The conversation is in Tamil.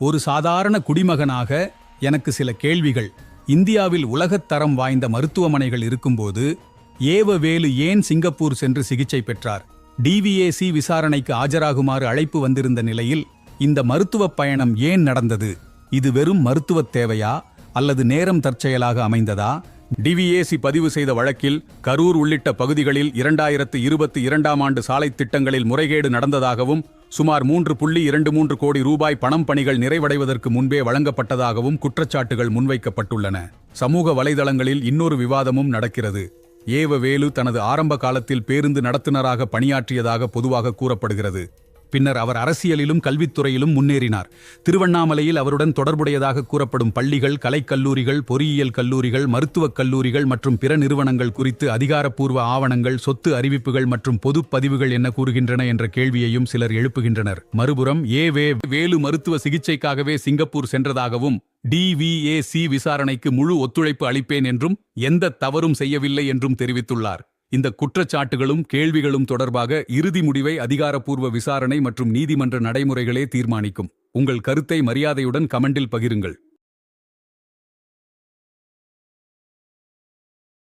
ஒரு சாதாரண குடிமகனாக எனக்கு சில கேள்விகள். இந்தியாவில் உலகத் தரம் வாய்ந்த மருத்துவமனைகள் இருக்கும்போது ஏவவேலு ஏன் சிங்கப்பூர் சென்று சிகிச்சை பெற்றார்? டிவிஏசி விசாரணைக்கு ஆஜராகுமாறு அழைப்பு வந்திருந்த நிலையில் இந்த மருத்துவப் பயணம் ஏன் நடந்தது? இது வெறும் மருத்துவத் தேவையா அல்லது நேரம் தற்செயலாக அமைந்ததா? டிவிஏசி பதிவு செய்த வழக்கில் கரூர் உள்ளிட்ட பகுதிகளில் 2022ஆம் ஆண்டு சாலை திட்டங்களில் முறைகேடு நடந்ததாகவும் சுமார் 3.23 கோடி ரூபாய் பணம் பணிகள் நிறைவடைவதற்கு முன்பே வழங்கப்பட்டதாகவும் குற்றச்சாட்டுகள் முன்வைக்கப்பட்டுள்ளன. சமூக வலைதளங்களில் இன்னொரு விவாதமும் நடக்கிறது. ஏவவேலு தனது ஆரம்ப காலத்தில் பேருந்து நடத்துனராக பணியாற்றியதாக பொதுவாக கூறப்படுகிறது. பின்னர் அவர் அரசியலிலும் கல்வித்துறையிலும் முன்னேறினார். திருவண்ணாமலையில் அவருடன் தொடர்புடையதாக கூறப்படும் பள்ளிகள், கலைக்கல்லூரிகள், பொறியியல் கல்லூரிகள், மருத்துவக் கல்லூரிகள் மற்றும் பிற நிறுவனங்கள் குறித்து அதிகாரப்பூர்வ ஆவணங்கள், சொத்து அறிவிப்புகள் மற்றும் பொதுப் பதிவுகள் என்ன கூறுகின்றன என்ற கேள்வியையும் சிலர் எழுப்புகின்றனர். மறுபுறம் வேலு மருத்துவ சிகிச்சைக்காகவே சிங்கப்பூர் சென்றதாகவும் டிவிஏசி விசாரணைக்கு முழு ஒத்துழைப்பு அளிப்பேன் என்றும் எந்த தவறும் செய்யவில்லை என்றும் தெரிவித்துள்ளார். இந்த குற்றச்சாட்டுகளும் கேள்விகளும் தொடர்பாக இறுதி முடிவை அதிகாரப்பூர்வ விசாரணை மற்றும் நீதிமன்ற நடைமுறைகளே தீர்மானிக்கும். உங்கள் கருத்தை மரியாதையுடன் கமெண்டில் பகிருங்கள்.